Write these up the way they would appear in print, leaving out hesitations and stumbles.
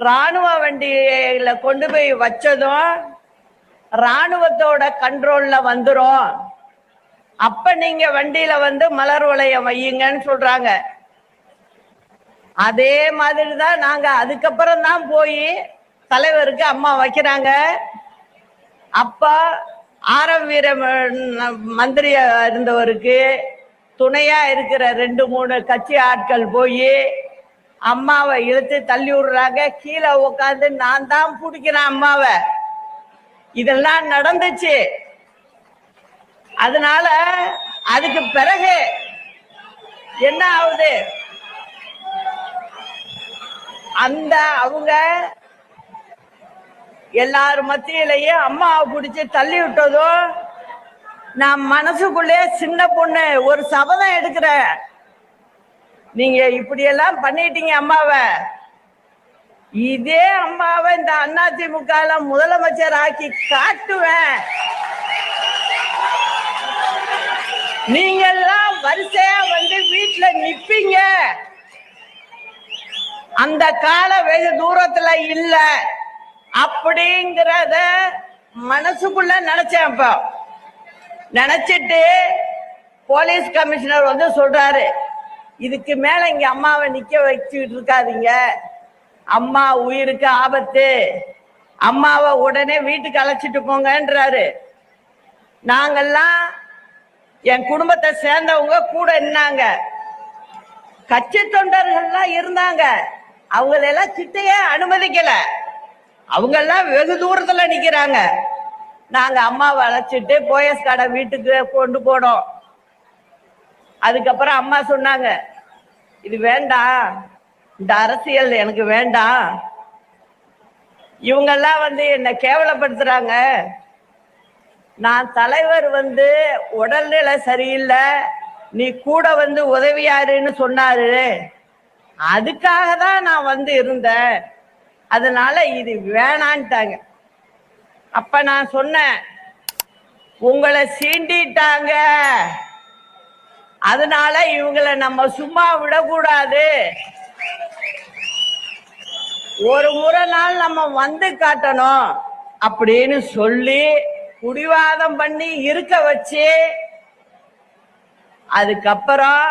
ராணுவ வண்டியில கொண்டு போய் வச்சதும் ராணுவத்தோட கண்ட்ரோல்ல வந்துரும். அப்ப நீங்க வண்டியில வந்து மலர் வளையம் வையுங்கன்னு சொல்றாங்க. அதே மாதிரிதான் நாங்க அதுக்கப்புறம் தான் போய் தலைவருக்கு அம்மா வைக்கிறாங்க. அப்ப ஆரம் வீர மந்திரியா இருந்தவருக்கு துணையா இருக்கிற 2-3 கட்சி ஆட்கள் போய் அம்மாவை இழுத்து தள்ளி விடுறாங்க. கீழே உட்காந்து நான் தான் பிடிக்கிறேன் அம்மாவை. இதெல்லாம் நடந்துச்சு. அதனால அதுக்கு பிறகு என்ன ஆகுது, அந்த அவங்க எல்லாரும் மத்தியிலேயே அம்மாவை பிடிச்சி தள்ளி விட்டதும் நான் மனசுக்குள்ளே சின்ன பொண்ணு ஒரு சபதம் எடுக்கிறேன். நீங்க இப்படியெல்லாம் பண்ணிட்டீங்க அம்மாவை, இதே அம்மாவை இந்த அதிமுக முதலமைச்சர் ஆக்கி காட்டுவேன். நீங்க எல்லாம் வரிசையா வந்து வீட்டுல நிப்பீங்க. அந்த கால வெகு தூரத்துல இல்ல அப்படிங்கிறத மனசுக்குள்ள நினைச்சேன். அப்ப நினைச்சிட்டு போலீஸ் கமிஷனர் வந்து சொல்றாரு, இதுக்கு மேல இங்க அம்மாவை நிக்க வச்சுட்டு இருக்காதீங்க, அம்மா உயிருக்கு ஆபத்து, அம்மாவை உடனே வீட்டுக்கு அழைச்சிட்டு போங்கன்றாரு. நாங்கெல்லாம் என் குடும்பத்தை சேர்ந்தவங்க கூட இருந்தாங்க, கட்சி தொண்டர்கள்லாம் இருந்தாங்க. அவங்களெல்லாம் கிட்டையே அனுமதிக்கல, அவங்க எல்லாம் வெகு தூரத்துல நிக்கிறாங்க. நாங்க அம்மாவை அழைச்சிட்டு போயஸ் கடை வீட்டுக்கு கொண்டு போனோம். அதுக்கப்புறம் அம்மா சொன்னாங்க, இது வேண்டாம், இந்த அரசியல் எனக்கு வேண்டாம், இவங்கெல்லாம் வந்து என்னை கேவலப்படுத்துறாங்க, நான் தலைவர் வந்து உடல்நிலை சரியில்லை, நீ கூட வந்து உதவியாருன்னு சொன்னாரு, அதுக்காக தான் நான் வந்து இருந்தேன், அதனால இது வேணான்ட்டாங்க. அப்ப நான் சொன்னேன், உங்களை சீண்டிட்டாங்க, அதனால இவங்களை நம்ம சும்மா விடக்கூடாது, ஒரு முறை நாள் நம்ம வந்து காட்டணும் அப்படின்னு சொல்லி குடிவாதம் பண்ணி இருக்க வச்சு, அதுக்கப்புறம்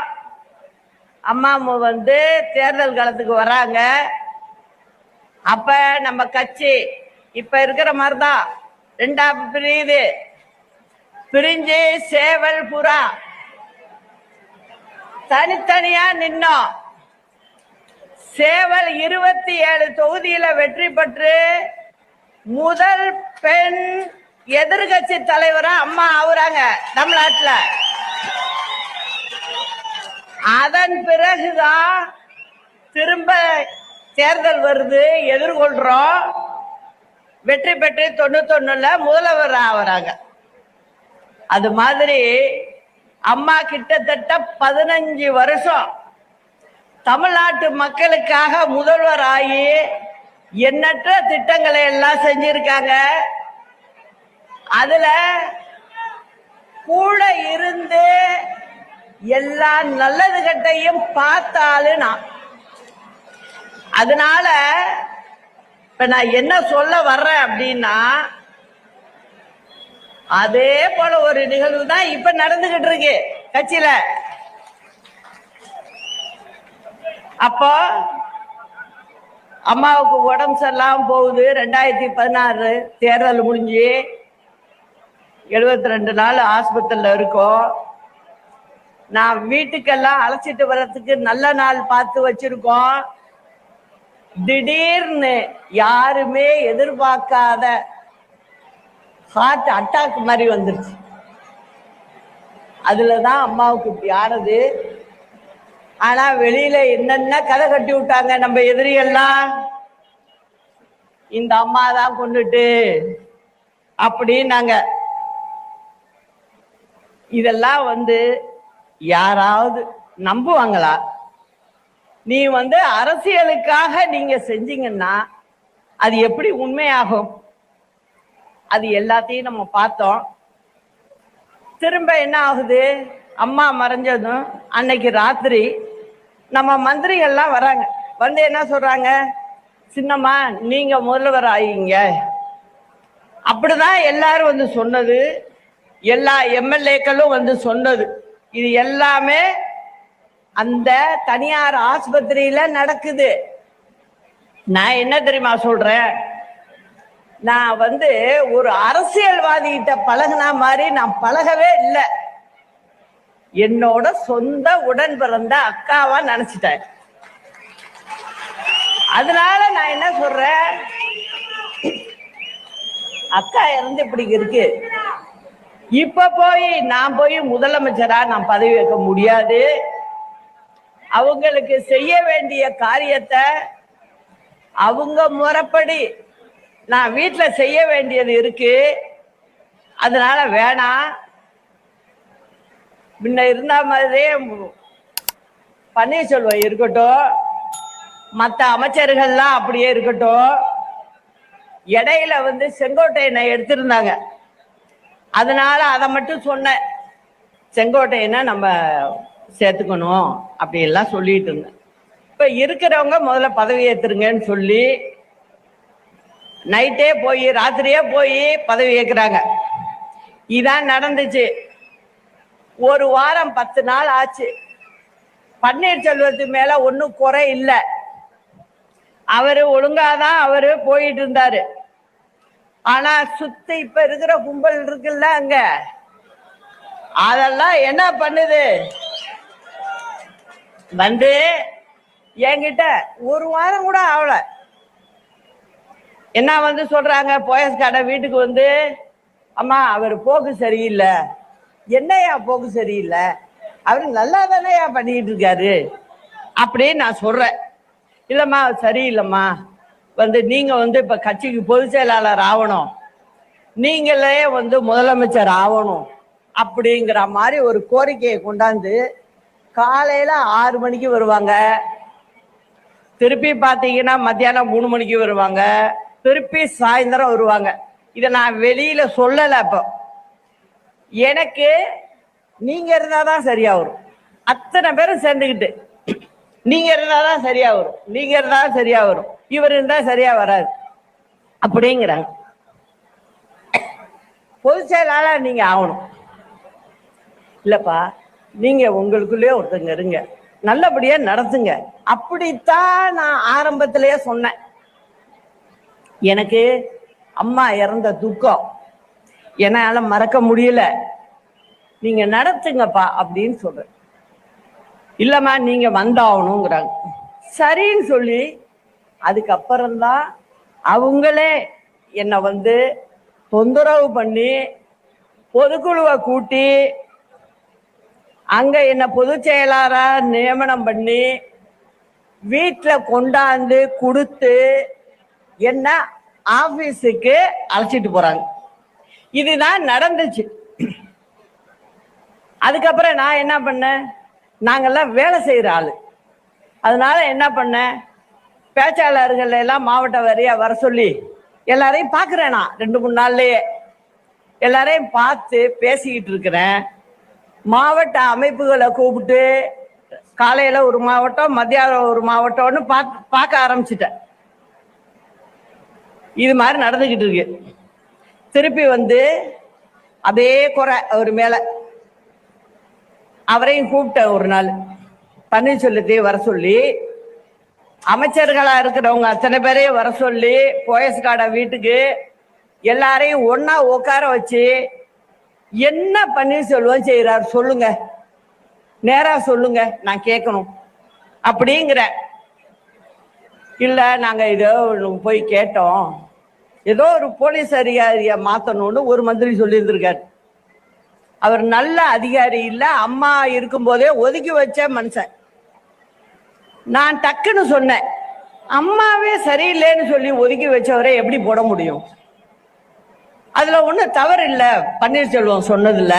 அம்மா வந்து தேர்தல் களத்துக்கு வராங்க. அப்ப நம்ம கட்சி இப்ப இருக்கிற மாதிரிதான் 2ஆ பிரியுது. பிரிஞ்சு சேவல் புறா தனித்தனியா நின்னோம். சேவல் 27 தொகுதியில வெற்றி பெற்று முதல் பெண் எதிர்கட்சி தலைவரா அம்மா ஆகுறாங்க தமிழ்நாட்டுல. அதன் பிறகுதான் திரும்ப தேர்தல் வருது, எதிர்கொள்றோம், வெற்றி பெற்று 91ல முதல்வர் ஆகுறாங்க. அது மாதிரி அம்மா கிட்டத்தட்ட 15 வருஷம் தமிழ்நாட்டு மக்களுக்காக முதல்வர் ஆகி எண்ணற்ற திட்டங்களை எல்லாம் செஞ்சிருக்காங்க. அதுல கூட இருந்து எல்லா நல்லது கட்டையும் பார்த்தாலும் நான், அதனால இப்ப நான் என்ன சொல்ல வர்றேன் அப்படின்னா, அதே போல ஒரு நிகழ்வு தான் இப்ப நடந்துகிட்டு இருக்கு கட்சியில. அப்போ அம்மாவுக்கு உடம்பு சரியில்லாம போகுது. 2016 தேர்தல் முடிஞ்சு 72 நாள் ஆஸ்பத்திரியில இருக்கோம். நான் வீட்டுக்கெல்லாம் அழைச்சிட்டு வர்றதுக்கு நல்ல நாள் பார்த்து வச்சிருக்கோம். திடீர்னு யாருமே எதிர்பார்க்காத ஹார்ட் அட்டாக் மாதிரி வந்துருச்சு. அதுலதான் அம்மாவுக்கு இப்படி ஆனது. ஆனா வெளியில என்னென்ன கதை கட்டி விட்டாங்க நம்ம எதிரியெல்லாம், இந்த அம்மா தான் கொண்டுட்டு அப்படின்னாங்க. இதெல்லாம் வந்து யாராவது நம்புவாங்களா? நீ வந்து அரசியலுக்காக நீங்க செஞ்சீங்கன்னா அது எப்படி உண்மையாகும்? அது எல்லாத்தையும் நம்ம பார்த்தோம். திரும்ப என்ன ஆகுது, அம்மா மறைஞ்சதும் அன்னைக்கு ராத்திரி நம்ம மந்திரிகள்லாம் வராங்க. வந்து என்ன சொல்றாங்க, சின்னம்மா நீங்க முதல்வர் ஆகிங்க. அப்படிதான் எல்லாரும் வந்து சொன்னது, எல்லா எம்எல்ஏக்களும் வந்து சொன்னது. இது எல்லாமே அந்த தனியார் ஆஸ்பத்திரியில நடக்குது. நான் என்ன தெரியுமா சொல்றேன், நான் வந்து ஒரு அரசியல்வாதி கிட்ட பழகுனா மாதிரி நான் பழகவே இல்லை. என்னோட சொந்த உடன் பிறந்த அக்காவா நினைச்சிட்டேன். அதனால நான் என்ன சொல்றேன், அக்கா இறந்து இப்படி இருக்கு, இப்ப நான் போய் முதலமைச்சரா நான் பதவி வைக்க முடியாது. அவங்களுக்கு செய்ய வேண்டிய காரியத்தை அவங்க முறைப்படி நான் வீட்டுல செய்ய வேண்டியது இருக்கு. அதனால வேணாம், முன்ன இருந்த மாதிரியே பன்னீர்செல்வம் இருக்கட்டும், மற்ற அமைச்சர்கள்லாம் அப்படியே இருக்கட்டும். இடையில வந்து செங்கோட்டையனை எடுத்திருந்தாங்க, அதனால அதை மட்டும் சொன்னேன், செங்கோட்டையனை நம்ம சேர்த்துக்கணும் அப்படி எல்லாம் சொல்லிட்டு இருந்தேன். இப்ப இருக்கிறவங்க முதல்ல பதவி ஏத்துருங்கன்னு சொல்லி நைட்டே போய் ராத்திரியே போய் பதவி ஏற்கிறாங்க. இதான் நடந்துச்சு. ஒரு வாரம் 10 நாள் ஆச்சு. பன்னீர்செல்வத்து மேல ஒன்னும் குறை இல்லை, அவரு ஒழுங்காதான் அவரு போயிட்டு இருந்தாரு. ஆனா சுத்தி இப்ப இருக்கிற கும்பல் இருக்குல்ல அங்க, அதெல்லாம் என்ன பண்ணுது, வந்து என்கிட்ட ஒரு வாரம் கூட ஆகல, என்ன வந்து சொல்றாங்க, போயஸ் கடை வீட்டுக்கு வந்து, அம்மா அவர் போக்கு சரியில்லை. என்னையா போக்கு சரியில்லை, அவரு நல்லா தானேயா பண்ணிட்டு இருக்காரு அப்படின்னு நான் சொல்றேன். இல்லம்மா சரியில்லைம்மா, வந்து நீங்க வந்து இப்ப கட்சிக்கு பொதுச் செயலாளர் ஆகணும், நீங்களே வந்து முதலமைச்சர் ஆகணும் அப்படிங்கிற மாதிரி ஒரு கோரிக்கையை கொண்டாந்து காலையில 6 மணிக்கு வருவாங்க, திருப்பி பாத்தீங்கன்னா மத்தியானம் 3 மணிக்கு வருவாங்க, திருப்பி சாயந்தரம் வருவாங்க. இதை நான் வெளியில சொல்லல. அப்போ எனக்கு நீங்க இருந்தாதான் சரியா வரும், அத்தனை பேரும் சேர்ந்துக்கிட்டு நீங்க இருந்தாதான் சரியா வரும், நீங்க இருந்தாதான் சரியா வரும், இவர் இருந்தா சரியா வராது அப்படிங்கிறாங்க. பொதுச் செயலாளர் நீங்க ஆகணும். இல்லப்பா, நீங்க உங்களுக்குள்ளே ஒருத்தங்க இருங்க, நல்லபடியா நடத்துங்க. அப்படித்தான் நான் ஆரம்பத்திலேயே சொன்னேன். எனக்கு அம்மா இறந்த துக்கம் என்னால மறக்க முடியல, நீங்க நடத்துங்கப்பா அப்படின்னு சொல்றேன். இல்லம்மா நீங்க வந்தாகணுங்கிறாங்க. சரின்னு சொல்லி அதுக்கப்புறம்தான் அவங்களே என்னை வந்து தொந்தரவு பண்ணி பொதுக்குழுவை கூட்டி அங்க என்ன பொதுச் செயலாளரா நியமனம் பண்ணி வீட்டுல கொண்டாந்து கொடுத்து என்ன ஆபீஸுக்கு அழைச்சிட்டு போறாங்க. இதுதான் நடந்துச்சு. அதுக்கப்புறம் நான் என்ன பண்ணேன், நாங்கெல்லாம் வேலை செய்யற ஆளு, அதனால என்ன பண்ணேன், பேச்சாளர்கள் எல்லாம் மாவட்ட வாரியா வர சொல்லி எல்லாரையும் பாக்குறேன். நான் 2-3 நாள்லயே எல்லாரையும் பார்த்து பேசிக்கிட்டு இருக்கிறேன். மாவட்ட அமைப்புகளை கூப்பிட்டு காலையில ஒரு மாவட்டம், மத்தியானம் ஒரு மாவட்டம்னு பார்க்க ஆரம்பிச்சுட்டேன். இது மாதிரி நடந்துகிட்டு இருக்கு. திருப்பி வந்து அதே குறை அவர் மேல, அவரையும் கூப்பிட்டேன் ஒரு நாள், பன்னீர்செல்வத்தையும் வர சொல்லி, அமைச்சர்களா இருக்கிறவங்க அத்தனை பேரையும் வர சொல்லி, போயஸ் கார்டை வீட்டுக்கு எல்லாரையும் ஒன்னா உட்கார வச்சு, என்ன பன்னீர்செல்வம் செய்யறாரு சொல்லுங்க, நேரா சொல்லுங்க, நான் கேட்கணும் அப்படிங்கிற. இல்ல நாங்க இதோ போய் கேட்டோம், ஏதோ ஒரு போலீஸ் அதிகாரிய மாத்தணும்னு ஒரு மந்திரி சொல்லி இருந்திருக்காரு. அவர் நல்ல அதிகாரி இல்ல, அம்மா இருக்கும் போதே ஒதுக்கி வச்ச மனுஷன். நான் டக்குன்னு சொன்னேன், அம்மாவே சரியில்லைன்னு சொல்லி ஒதுக்கி வச்சவரை எப்படி போட முடியும், அதுல ஒண்ணு தவறு இல்ல பன்னீர்செல்வம் சொன்னதுல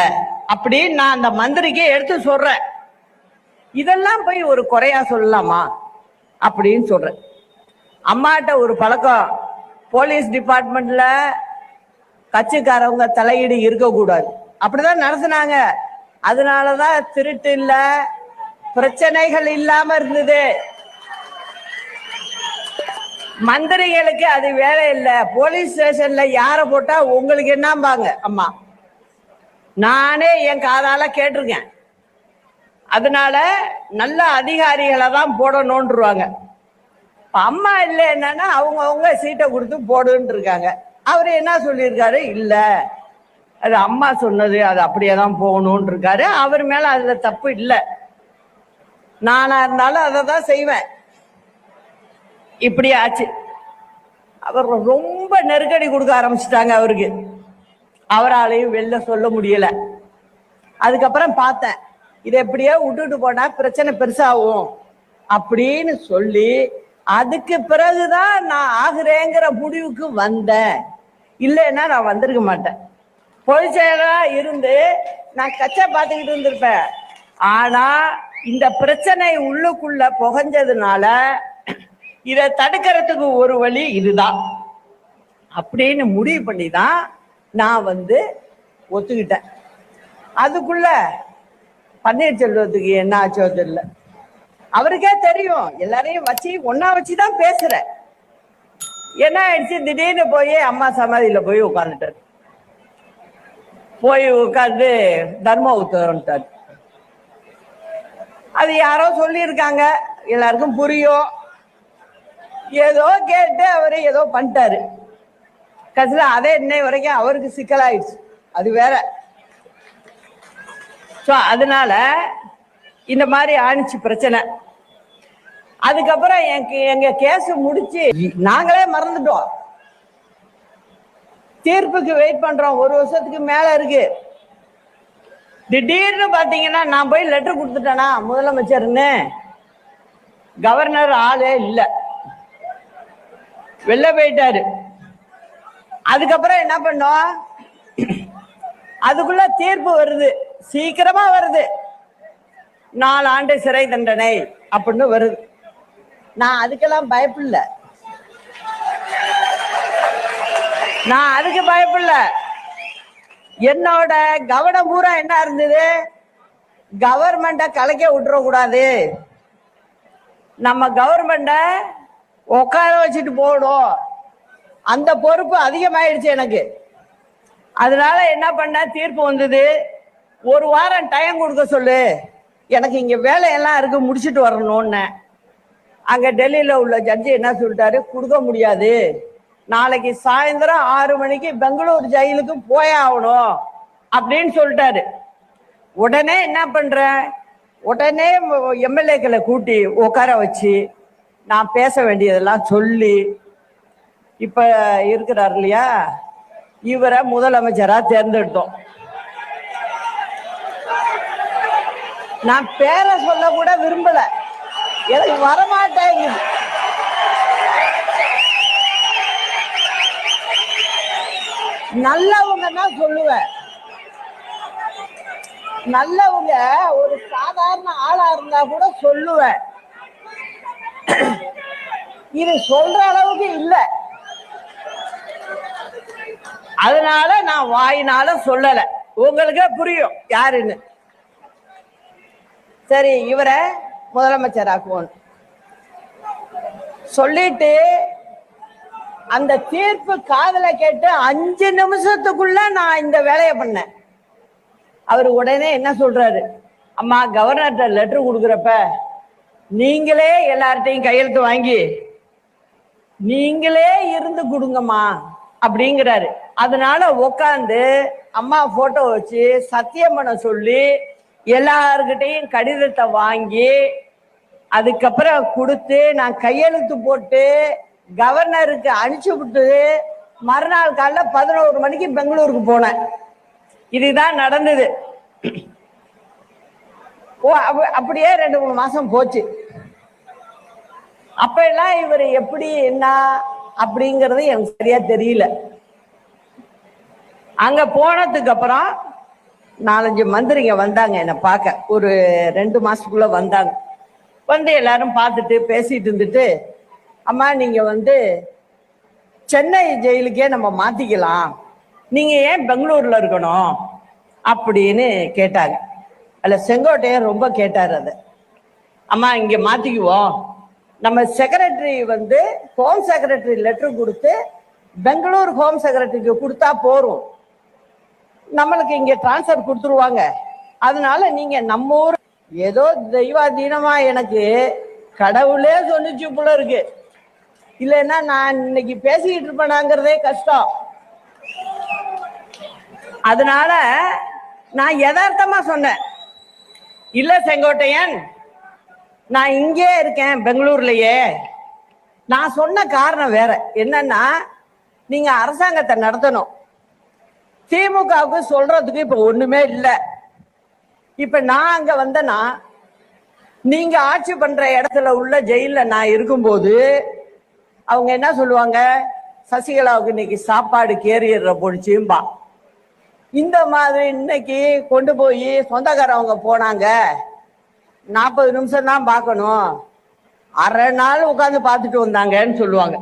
அப்படின்னு நான் அந்த மந்திரிக்கே எடுத்து சொல்றேன். இதெல்லாம் போய் ஒரு குறையா சொல்லலாமா அப்படின்னு சொல்றேன். அம்மாட்ட ஒரு பழக்கம், போலீஸ் டிபார்ட்மெண்ட்ல கட்சிக்காரவங்க தலையீடு இருக்கக்கூடாது, அப்படிதான் நடத்தினாங்க. அதனாலதான் திருட்டு இல்ல, பிரச்சனைகள் இல்லாம இருந்தது. மந்திரிகளுக்கு அது வேலை இல்லை. போலீஸ் ஸ்டேஷன்ல யார போட்டா உங்களுக்கு என்னம்பாங்க அம்மா. நானே என் காதால கேட்டிருக்கேன். அதனால நல்ல அதிகாரிகளை தான் போடணும்ன்றுவாங்க. அம்மா இல்லை என்னன்னா அவங்க சீட்டை கொடுத்து போடுன்னு இருக்காங்க. அவரு என்ன சொல்லியிருக்காரு, இல்ல அது அம்மா சொன்னது, அது அப்படியே தான் போகணும்னு இருக்காரு. அவர் மேல அதுல தப்பு இல்லை. நானா இருந்தாலும் அதை தான் செய்வேன். இப்படி ஆச்சு. அவர் ரொம்ப நெருக்கடி கொடுக்க ஆரம்பிச்சுட்டாங்க அவருக்கு. அவராலையும் வெளில சொல்ல முடியல. அதுக்கப்புறம் பார்த்தேன், இதை எப்படியோ விட்டுட்டு போனா பிரச்சனை பெருசாகும் அப்படின்னு சொல்லி அதுக்கு பிறகுதான் நான் ஆகுறேங்கிற முடிவுக்கு வந்தேன். இல்லைன்னா நான் வந்திருக்க மாட்டேன். பொதுச் செயலா இருந்து நான் கச்சா பார்த்துக்கிட்டு இருந்திருப்பேன். ஆனா இந்த பிரச்சனை உள்ளுக்குள்ள புகஞ்சதுனால இதை தடுக்கிறதுக்கு ஒரு வழி இதுதான் அப்படின்னு முடிவு பண்ணி தான் நான் ஒத்துக்கிட்டேன். அதுக்குள்ள பன்னீர்செல்வத்துக்கு என்ன ஆச்சோ தெரியல. அவருக்கே தெரியும், எல்லாரையும் வச்சு ஒன்னா வச்சுதான் பேசுற. என்ன ஆயிடுச்சு, திடீர்னு போய் அம்மா சமாதியில போய் உட்காந்துட்டாரு. போய் உட்காந்து தர்ம உத்தரவுட்டாரு. அது யாரோ சொல்லியிருக்காங்க, எல்லாருக்கும் புரியும். ஏதோ கேட்டு அவரு ஏதோ பண்ணிட்டாரு. கடைசியில அதே இன்னை வரைக்கும் அவருக்கு சிக்கலாயிடுச்சு. அது வேற. அதனால இந்த மாதிரி ஆணிச்சு பிரச்சனை. அதுக்கப்புறம் எங்க கேஸ் முடிச்சு நாங்களே மறந்துட்டோம். தீர்ப்புக்கு வெயிட் பண்றோம். 1 வருஷத்துக்கு மேல இருக்கு. திடீர்னு பாத்தீங்கன்னா நான் போய் லெட்டர் கொடுத்துட்டேனா முதலமைச்சர்னு, கவர்னர் ஆளே இல்ல, வெளில போயிட்டாரு. அதுக்கப்புறம் என்ன பண்ணோம், அதுக்குள்ள தீர்ப்பு வருது, சீக்கிரமா வருது, 4 ஆண்டு சிறை தண்டனை அப்படின்னு வருது. நான் அதுக்கெல்லாம் பயப்படல. நான் அதுக்கு பயப்படல. என்னோட கவனம் பூரா என்ன இருந்தது, கவர்மெண்ட கலைக்க விட்டுற கூடாது, நம்ம கவர்மெண்ட உட்கார வச்சுட்டு போடும். அந்த பொறுப்பு அதிகமாயிடுச்சு எனக்கு. அதனால என்ன பண்ண, தீர்ப்பு வந்தது, 1 வாரம் டைம் கொடுக்க சொல்லு, எனக்கு இங்க வேலையெல்லாம் இருக்கு, முடிச்சுட்டு வரணும்னு. அங்க டெல்லியில உள்ள ஜட்ஜி என்ன சொல்லிட்டாரு, கொடுக்க முடியாது, நாளைக்கு சாயந்தரம் 6 மணிக்கு பெங்களூர் ஜெயிலுக்கு போய் ஆகணும் அப்படின்னு சொல்லிட்டாரு. உடனே என்ன பண்றேன், உடனே எம்எல்ஏக்களை கூட்டி உட்கார வச்சு நான் பேச வேண்டியதெல்லாம் சொல்லி, இப்ப இருக்கிறார் இல்லையா, இவரை முதலமைச்சரா தேர்ந்தெடுத்தோம். நான் பேரை சொல்ல கூட விரும்பல, எனக்கு வரமாட்டேங்குது. நல்லவங்கன்னா சொல்லுவேன், நல்லவங்க ஒரு சாதாரண ஆளா இருந்தா கூட சொல்லுவேன். இது சொல்ற அளவுக்கு இல்ல. அதனால நான் வாயினால சொல்லல, உங்களுக்கே புரியும் யாருன்னு. சரி, இவரை முதலமைச்சராக்குவோம் சொல்லிட்டு அந்த தீர்ப்பு காதல கேட்டு 5 நிமிஷத்துக்குள்ள நான் இந்த வேலையை பண்ணேன். அவரு உடனே என்ன சொல்றாரு, அம்மா கவர்னர்கிட்ட லெட்டர் கொடுக்குறப்ப நீங்களே எல்லார்ட்டையும் கையெழுத்து வாங்கி நீங்களே இருந்து கொடுங்கம்மா அப்படிங்கிறாரு. அதனால உட்காந்து அம்மா போட்டோ வச்சு சத்தியம் பண்ண சொல்லி எல்லார்கிட்டையும் கடிதத்தை வாங்கி அதுக்கப்புறம் கொடுத்து நான் கையெழுத்து போட்டு கவர்னருக்கு அனுப்பிச்சு விட்டு மறுநாள் காலைல 11 மணிக்கு பெங்களூருக்கு போனேன். இதுதான் நடந்தது. அப்படியே 2-3 மாசம் போச்சு. அப்ப எல்லாம் இவர் எப்படி என்ன அப்படிங்கறது எனக்கு சரியா தெரியல. அங்க போனதுக்கு அப்புறம் 4-5 மந்திரிங்க வந்தாங்க என்ன பார்க்க. ஒரு 2 மாசத்துக்குள்ள வந்தாங்க. எல்லாரும் பார்த்துட்டு பேசிட்டு இருந்துட்டு, அம்மா நீங்க சென்னை ஜெயிலுக்கே நம்ம மாத்திக்கலாம், நீங்க ஏன் பெங்களூர்ல இருக்கணும் அப்படின்னு கேட்டாங்க. அதுல செங்கோட்டையன் ரொம்ப கேட்டாரு. அத அம்மா இங்க மாத்திக்குவோம், நம்ம செக்ரட்டரி வந்து ஹோம் செக்ரட்டரி லெட்டர் கொடுத்து பெங்களூர் ஹோம் செக்ரட்டரிக்கு கொடுத்தா போறோம், நம்மளுக்கு இங்க டிரான்ஸ்பர் கொடுத்துருவாங்க. அதனால நீங்க நம்ம ஊர் ஏதோ தெய்வாதீனமா எனக்கு கடவுளே சொன்னிச்சு போல இருக்கு. இல்லைன்னா நான் இன்னைக்கு பேசிக்கிட்டு இருப்பேனாங்கிறதே கஷ்டம். அதனால நான் யதார்த்தமா சொன்னேன், இல்ல செங்கோட்டையன் நான் இங்கே இருக்கேன் பெங்களூர்லயே. நான் சொன்ன காரணம் வேற என்னன்னா, நீங்க அரசாங்கத்தை நடத்தணும். திமுகவுக்கு சொல்றதுக்கு இப்ப ஒண்ணுமே இல்லை. இப்ப நான் அங்க வந்தேன்னா, நீங்க ஆட்சி பண்ற இடத்துல உள்ள ஜெயில நான் இருக்கும்போது அவங்க என்ன சொல்லுவாங்க, சசிகலாவுக்கு இன்னைக்கு சாப்பாடு கேரியர்ல போடுச்சும்பா. இந்த மாதிரி இன்னைக்கு கொண்டு போய் சொந்தக்காரவங்க போனாங்க, 40 நிமிஷம் தான் பார்க்கணும், அரை நாள் உட்காந்து பார்த்துட்டு வந்தாங்கன்னு சொல்லுவாங்க.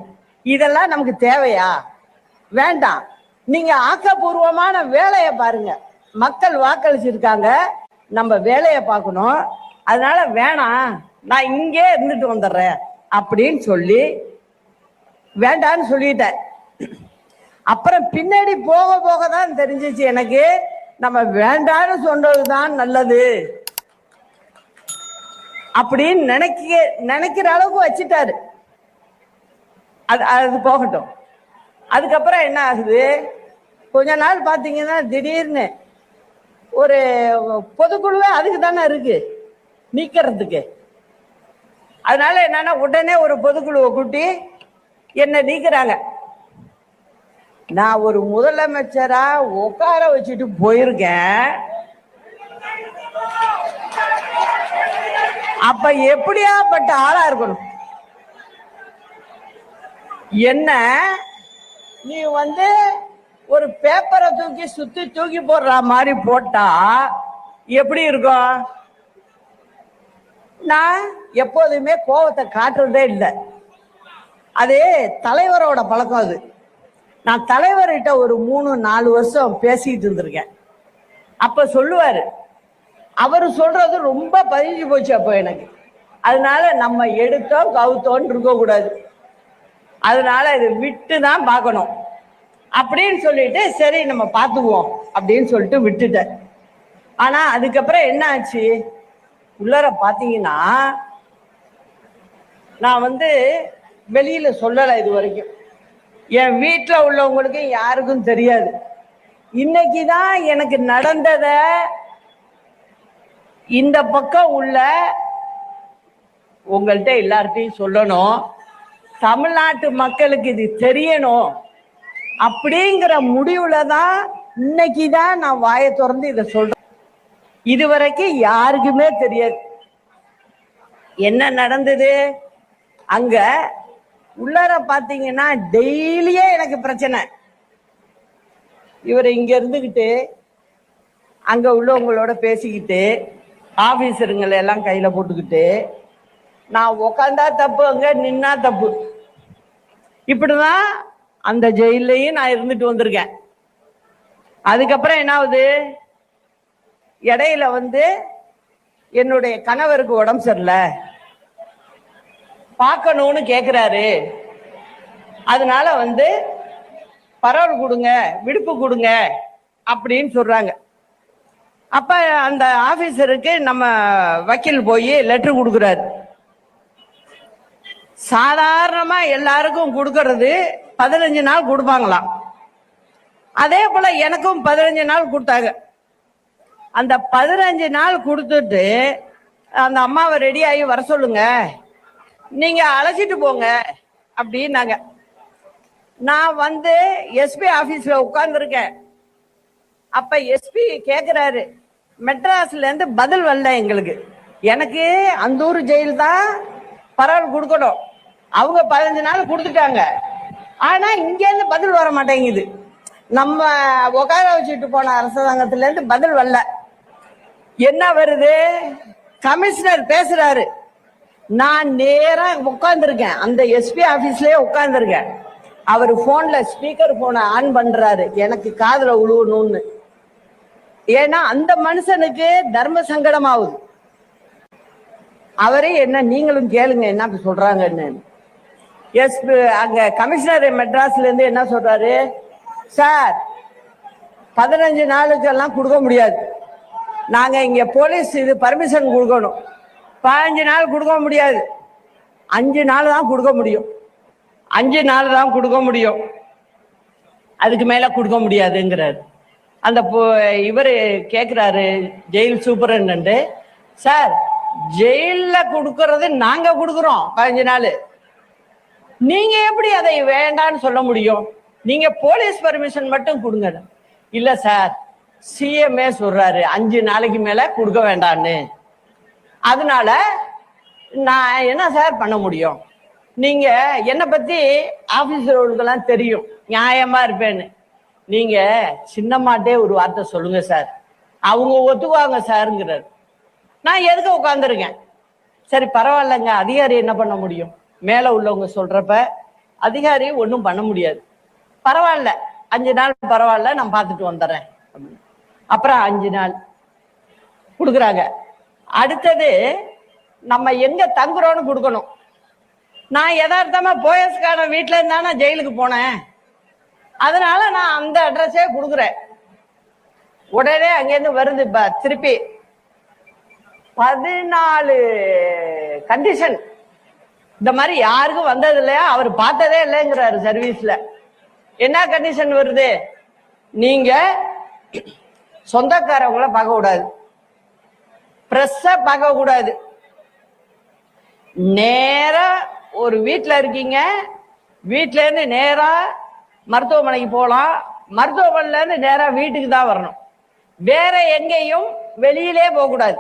இதெல்லாம் நமக்கு தேவையா? வேண்டாம். நீங்க ஆக்கப்பூர்வமான வேலையை பாருங்க. மக்கள் வாக்களிச்சிருக்காங்க, நம்ம வேலையை பார்க்கணும். அதனால வேணாம், நான் இங்கே இருந்துட்டு வந்துடுறேன் அப்படின்னு சொல்லி வேண்டான்னு சொல்லிட்டேன். அப்புறம் பின்னாடி போக போக தான் தெரிஞ்சிச்சு எனக்கு, நம்ம வேண்டான்னு சொன்னதுதான் நல்லது அப்படின்னு நினைக்கிற அளவுக்கு வச்சுட்டாரு. அது போகட்டும். அதுக்கப்புறம் என்ன ஆகுது, கொஞ்ச நாள் பார்த்தீங்கன்னா திடீர்னு ஒரு பொதுக்குழுவே அதுக்கு தானே இருக்கு, நீக்கிறதுக்கு. அதனால என்னன்னா உடனே ஒரு பொதுக்குழுவை கூட்டி என்ன நீக்கிறாங்க. நான் ஒரு முதலமைச்சரா உட்கார வச்சுட்டு போயிருக்கேன். அப்ப எப்படியாப்பட்ட ஆளா இருக்கணும்? என்ன நீ வந்து ஒரு பேப்பரை தூக்கி போடுற மாதிரி போட்டா எப்படி இருக்கும்? நான் எப்போதுமே கோபத்தை காட்டுறதே இல்லை. அது தலைவரோட பழக்கம். அது நான் தலைவர்கிட்ட ஒரு 3-4 வருஷம் பேசிட்டு இருந்திருக்கேன். அப்ப சொல்லுவாரு, அவரு சொல்றது ரொம்ப பதிஞ்சு போச்சு அப்போ எனக்கு. அதனால நம்ம எடுத்தோம் கவுத்தோன்னு இருக்க கூடாது, அதனால இதை விட்டு தான் பார்க்கணும் அப்படின்னு சொல்லிட்டு சரி நம்ம பார்த்துக்குவோம் அப்படின்னு சொல்லிட்டு விட்டுட்டேன். ஆனா அதுக்கப்புறம் என்ன ஆச்சு, உள்ளர பாத்தீங்கன்னா நான் வந்து வெளியில சொல்லலை இது வரைக்கும். என் வீட்டுல உள்ளவங்களுக்கு யாருக்கும் தெரியாது. இன்னைக்குதான் எனக்கு நடந்தத இந்த பக்கம் உள்ள உங்கள்கிட்ட எல்லார்ட்டையும் சொல்லணும், தமிழ்நாட்டு மக்களுக்கு இது தெரியணும் அப்படிங்கிற முடிவுல தான் இன்னைக்குதான் நான் வாயை திறந்து இதை சொல்றேன். இதுவரைக்கும் யாருக்குமே தெரியாது என்ன நடந்தது. அங்க உள்ளர பாத்தீங்கன்னா டெய்லியே எனக்கு பிரச்சனை. இவர் இங்க இருந்துகிட்டு அங்க உள்ளவங்களோட பேசிக்கிட்டு ஆபீசருங்களை எல்லாம் கையில போட்டுக்கிட்டு, நான் உக்காந்தா தப்பு, அங்க நின்னா தப்பு, இப்படிதான் அந்த ஜெயிலையும் நான் இருந்துட்டு வந்திருக்கேன். அதுக்கப்புறம் என்ன ஆகுது, இடையில வந்து என்னுடைய கணவருக்கு உடம்பு சரியில்லை, பார்க்கணும்னு கேட்கிறாரு. அதனால வந்து பரவல் கொடுங்க, விடுப்பு கொடுங்க அப்படின்னு சொல்றாங்க. அப்ப அந்த ஆபீசருக்கு நம்ம வக்கீல் போய் லெட்டர் கொடுக்குறாரு. சாதாரணமா எல்லாருக்கும் கொடுக்கறது 15 நாள் கொடுப்பாங்களாம். அதே போல எனக்கும் 15 நாள் கொடுத்தாங்க. அந்த 15 நாள் கொடுத்துட்டு அந்த அம்மாவை ரெடி ஆகி வர சொல்லுங்க, நீங்க அழைச்சிட்டு போங்க அப்படின்னாங்க. நான் வந்து எஸ்பி ஆபீஸ்ல உட்கார்ந்துருக்கேன். அப்ப எஸ்பி கேக்குறாரு, மெட்ராஸ்ல இருந்து பதில் வரல எங்களுக்கு. எனக்கு அந்த ஊர் ஜெயில் தான் பரவல் கொடுக்கணும், அவங்க 15 நாள் கொடுத்துட்டாங்க. ஆனா இங்க இருந்து பதில் வர மாட்டேங்குது. நம்ம உட்கார வச்சுட்டு போன அரசாங்கத்துல இருந்து பதில் வரல. என்ன வருது, கமிஷனர் பேசுறாரு. நான் நேரா உட்கார்ந்துருக்கேன், அந்த எஸ்பி ஆபீஸ்லயே உட்கார்ந்துருக்கேன். அவர் போன்ல ஸ்பீக்கர் போனை ஆன் பண்றாரு, எனக்கு காதுல உழுவணும்னு. ஏன்னா அந்த மனுஷனுக்கு தர்ம சங்கடம் ஆகுது. அவரே என்ன நீங்களும் கேளுங்க என்ன சொல்றாங்கன்னு. எஸ் அங்க கமிஷனர் மெட்ராஸ்ல இருந்து என்ன சொல்றாரு, சார் 15 நாளுக்கெல்லாம் கொடுக்க முடியாது, நாங்க இங்க போலீஸ் இது பர்மிஷன் கொடுக்கணும், 15 நாள் கொடுக்க முடியாது, 5 நாள் தான் கொடுக்க முடியும், 5 நாள் தான் கொடுக்க முடியும், அதுக்கு மேல கொடுக்க முடியாதுங்கிறாரு. அந்த இவரு கேக்குறாரு ஜெயில் சூப்பரண்ட், சார் ஜெயில கொடுக்கறது நாங்க கொடுக்குறோம் 15 நாள், நீங்க எப்படி அதை வேண்டான்னு சொல்ல முடியும், நீங்க போலீஸ் பர்மிஷன் மட்டும் கொடுங்க. இல்ல சார் சிஎம்ஏ சொல்றாரு 5 நாளைக்கு மேல கொடுக்க வேண்டான்னு, அதனால நான் என்ன சார் பண்ண முடியும், நீங்க என்னை பத்தி ஆபீசர்களுக்கெல்லாம் தெரியும் நியாயமா இருப்பேன்னு, நீங்க சின்னம்மாட்டே ஒரு வார்த்தை சொல்லுங்க சார், அவங்க ஒத்துக்குவாங்க சாருங்கிறார். நான் எதுக்கு உட்காந்துருக்கேன், சரி பரவாயில்லைங்க, அதிகாரி என்ன பண்ண முடியும், மேல உள்ளவங்க சொல்றப்ப அதிகாரி ஒன்றும் பண்ண முடியாது, பரவாயில்ல 5 நாள் பரவாயில்ல நான் பார்த்துட்டு வந்துடுறேன். அப்புறம் 5 நாள் கொடுக்குறாங்க. அடுத்தது நம்ம எங்க தங்குறோம்னு கொடுக்கணும். நான் யதார்த்தமா போயஸ்கான வீட்டுல இருந்தா ஜெயிலுக்கு போனேன், அதனால நான் அந்த அட்ரஸே கொடுக்குறேன். உடனே அங்கேருந்து வருது இப்ப திருப்பி 14 கண்டிஷன், இந்த மாதிரி யாருக்கும் வந்தது இல்லையா, அவர் பார்த்ததே இல்லைங்கிறாரு சர்வீஸ்ல. என்ன கண்டிஷன் வருது, நீங்க சொந்தக்காரவங்களை பார்க்க கூடாது, பிரஸ்ஸ பார்க்க கூடாது, நேரா ஒரு வீட்டுல இருக்கீங்க, வீட்டுல இருந்து நேரா மருத்துவமனைக்கு போகலாம், மருத்துவமனையில இருந்து நேரா வீட்டுக்கு தான் வரணும், வேற எங்கேயும் வெளியிலே போக கூடாது,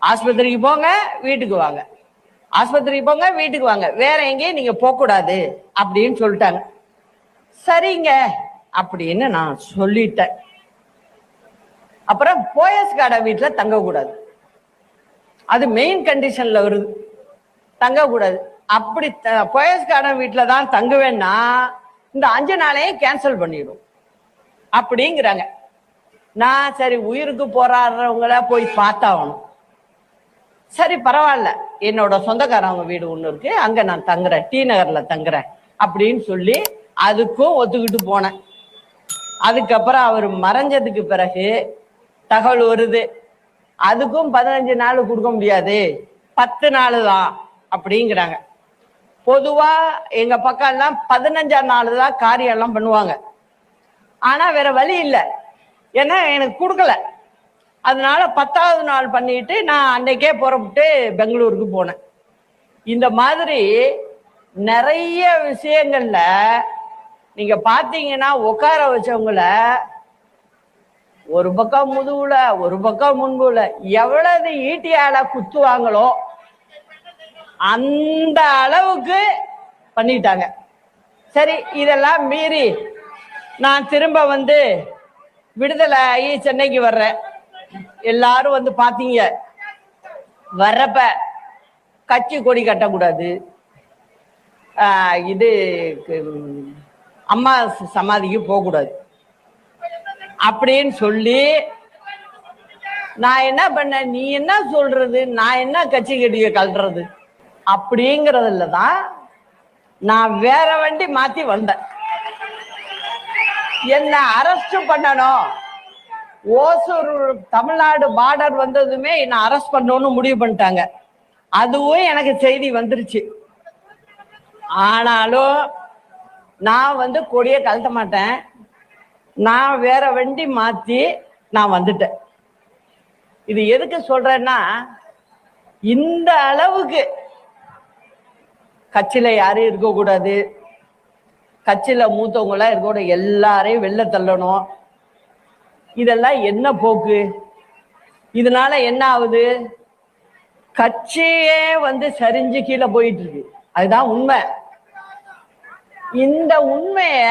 ஆஸ்பத்திரிக்கு போங்க வீட்டுக்கு வாங்க, ஆஸ்பத்திரிக்கு போங்க வீட்டுக்கு வாங்க, வேற எங்கேயும் நீங்க போக கூடாது அப்படின்னு சொல்லிட்டாங்க. சரிங்க அப்படின்னு நான் சொல்லிட்டேன். அப்புறம் போயஸ்காட வீட்டுல தங்க கூடாது, அது மெயின் கண்டிஷன்ல வருது, தங்க கூடாது. அப்படி போயஸ்காட வீட்டுல தான் தங்குவேன்னா இந்த 5 நாளையும் கேன்சல் பண்ணிடும் அப்படிங்கிறாங்க. நான் சரி உயிருக்கு போராடுறவங்கள போய் பார்த்தாகணும், சரி பரவாயில்ல என்னோட சொந்தக்காரவங்க வீடு ஒண்ணு இருக்கு, அங்க நான் தங்குறேன், டி நகர்ல தங்குறேன் அப்படின்னு சொல்லி அதுக்கும் ஒத்துக்கிட்டு போனேன். அதுக்கப்புறம் அவர் மறைஞ்சதுக்கு பிறகு தகவல் வருது, அதுக்கும் 15 நாள் கொடுக்க முடியாது, 10 நாள் தான் அப்படிங்கிறாங்க. பொதுவா எங்க பக்கம் எல்லாம் 15ஆம் நாள் தான் காரியம் எல்லாம் பண்ணுவாங்க, ஆனா வேற வழி இல்லை, ஏன்னா எனக்கு கொடுக்கல, அதனால 10ஆவது நாள் பண்ணிட்டு நான் அன்னைக்கே புறப்பட்டு பெங்களூருக்கு போனேன். இந்த மாதிரி நிறைய விஷயங்கள்ல நீங்க பாத்தீங்கன்னா உட்கார வச்சவங்கள ஒரு பக்கம் முதுகுல ஒரு பக்கம் முன்புல எவ்வளவு ஈட்டியால குத்துவாங்களோ அந்த அளவுக்கு பண்ணிட்டாங்க. சரி இதெல்லாம் மீறி நான் திரும்ப வந்து விடுதலை ஆகி சென்னைக்கு வர்றேன். எல்லாரும் வந்து பாத்தீங்க, வர்றப்ப கட்சி கொடி கட்டக்கூடாது, இது அம்மா சமாதிக்கு போகக்கூடாது அப்படின்னு சொல்லி நான் என்ன பண்ணேன், நீ என்ன சொல்றது, நான் என்ன கட்சி கட்டிய கல்றது அப்படிங்கறதுல தான் நான் வேற வண்டி மாத்தி வந்தேன். என்ன அரெஸ்ட் பண்ணணும், ஓசூர் தமிழ்நாடு பார்டர் வந்ததுமே என்ன அரெஸ்ட் பண்ணணும்னு முடிவு பண்ணிட்டாங்க. அதுவும் எனக்கு செய்தி வந்துருச்சு. ஆனாலும் நான் வந்து கொடியை கழட்ட மாட்டேன், நான் வேற வண்டி மாத்தி நான் வந்துட்டேன். இது எதுக்கு சொல்றேன்னா, இந்த அளவுக்கு கட்சியில யாரும் இருக்கக்கூடாது, கட்சியில மூத்தவங்களா இருக்கக்கூடாது, எல்லாரையும் வெளில தள்ளணும். இதெல்லாம் என்ன போக்கு, இதனால என்ன ஆகுது, கட்சியே வந்து சரிஞ்சு கீழே போயிட்டு இருக்கு. அதுதான் உண்மை. இந்த உண்மைய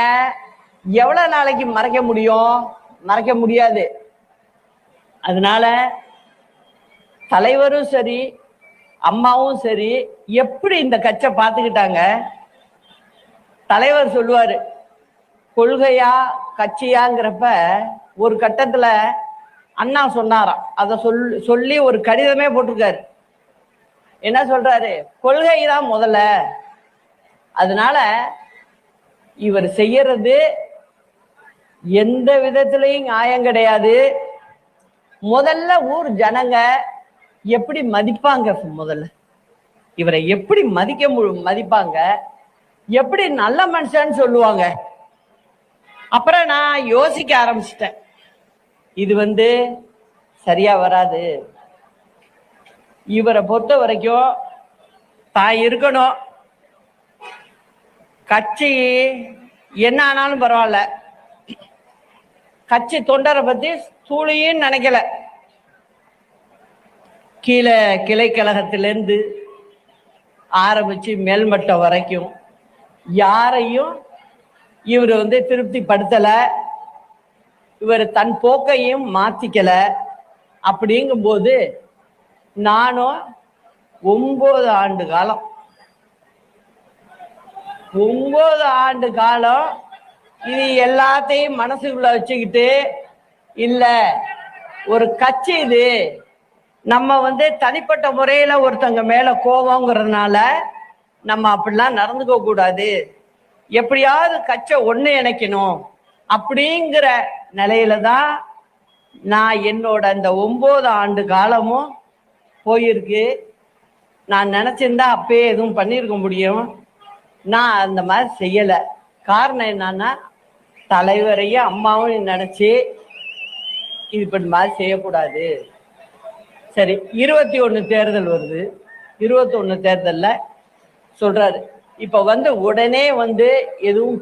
எவ்வளவு நாளைக்கு மறைக்க முடியும், மறைக்க முடியாது. அதனால தலைவரும் சரி அம்மாவும் சரி எப்படி இந்த கட்சியை பார்த்துக்கிட்டாங்க. தலைவர் சொல்லுவாரு கொள்கையா கட்சியாங்கிறப்ப ஒரு கட்டத்துல அண்ணா சொன்னாராம், அதை சொல்லி ஒரு கடிதமே போட்டிருக்காரு, என்ன சொல்றாரு? கொள்கை தான் முதல்ல. அதனால இவர் செய்யறது எந்த விதத்திலையும் நியாயம் கிடையாது. முதல்ல ஊர் ஜனங்க எப்படி மதிப்பாங்க? முதல்ல இவரை எப்படி மதிப்பாங்க? எப்படி நல்ல மனுஷன்னு சொல்லுவாங்க? அப்புறம் நான் யோசிக்க ஆரம்பிச்சிட்டேன், இது சரியா வராது. இவரை பொறுத்த வரைக்கும் தான் இருக்கணும், கட்சி என்ன ஆனாலும் பரவாயில்ல, கட்சி தொண்டரை பத்தி சூழியும் நினைக்கல. கீழே கிளை கழகத்திலிருந்து ஆரம்பிச்சு மேல்மட்டம் வரைக்கும் யாரையும் இவர் திருப்திப்படுத்தல, இவர் தன் போக்கையும் மாத்திக்கல. அப்படிங்கும்போது நானும் 9 ஆண்டு காலம் 9 ஆண்டு காலம் இது எல்லாத்தையும் மனசுக்குள்ள வச்சுக்கிட்டு, இல்ல ஒரு கட்சி இது, நம்ம தனிப்பட்ட முறையில ஒருத்தங்க மேல கோபங்கிறதுனால நம்ம அப்படிலாம் நடந்துக்க கூடாது, எப்படியாவது கட்சை ஒண்ணு இணைக்கணும் அப்படிங்கிற நிலையில தான் நான் என்னோட அந்த 9 ஆண்டு காலமும் போயிருக்கு. நான் நினைச்சிருந்தா அப்பயே எதுவும் பண்ணியிருக்க முடியும். நான் அந்த மாதிரி செய்யலை. காரணம் என்னன்னா, தலைவரையும் அம்மாவும் நினைச்சு இது இப்படி மாதிரி செய்யக்கூடாது. சரி, 21 தேர்தல் வருது. 21 தேர்தல்ல சொல்றாரு, இப்ப உடனே எதுவும்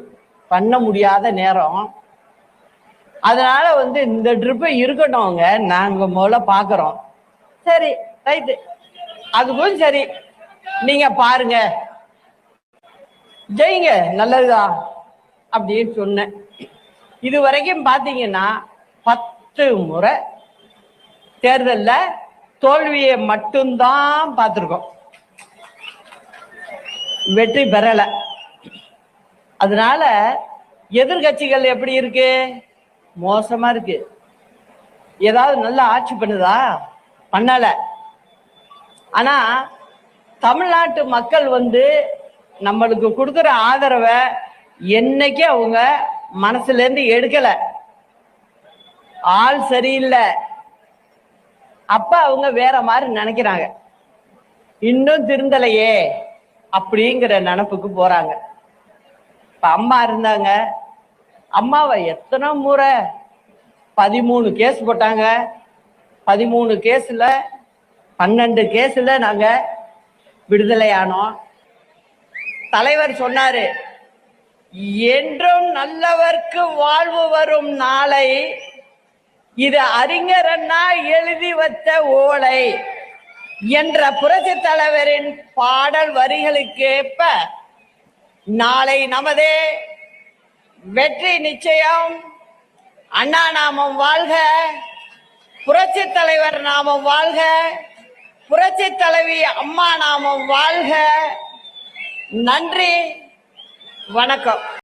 பண்ண முடியாத நேரம், அதனால இந்த ட்ரிப்பு இருக்கட்டும்ங்க, நாங்க முதல்ல பாக்குறோம். சரி, ரைட்டு, அதுக்கும் சரி, நீங்க பாருங்க, ஜெயிங்க, நல்லதுதான் அப்படின்னு சொன்னேன். இது வரைக்கும் பாத்தீங்கன்னா 10 முறை தேர்தல்ல தோல்வியை மட்டும்தான் பார்த்திருக்கோம், வெற்றி பெறல. அதனால எதிர்கட்சிகள் எப்படி இருக்கு? மோசமா இருக்கு. ஏதாவது நல்ல ஆட்சி பண்ணுதா? பண்ணல. ஆனா தமிழ்நாட்டு மக்கள் நம்மளுக்கு கொடுக்குற ஆதரவை என்னைக்கு அவங்க மனசுல இருந்து எடுக்கல. ஆள் சரியில்லை, அப்ப அவங்க வேற மாதிரி நினைக்கிறாங்க, இன்னும் திருந்தலையே அப்படிங்கிற நினைப்புக்கு போறாங்க. இப்ப அம்மா இருந்தாங்க, அம்மாவை எத்தனை முறை 13 கேஸ் போட்டாங்க. 13 கேஸ்ல 12 கேஸ்ல நாங்க விடுதலை ஆனோம். தலைவர் சொன்னாரு, என்றும் நல்லவர்க்கு வாழ்வு வரும் நாளை, இது அறிஞர் அண்ணா எழுதி வச்ச ஓலை என்ற புரட்சி தலைவரின் பாடல் வரிகளுக்கேற்ப நாளை நமதே, வெற்றி நிச்சயம், அண்ணா நாமம் வாழ்க, புரட்சி தலைவர் நாமம் வாழ்க, புரட்சி தலைவி அம்மா நாமம் வாழ்க. நன்றி, வணக்கம்.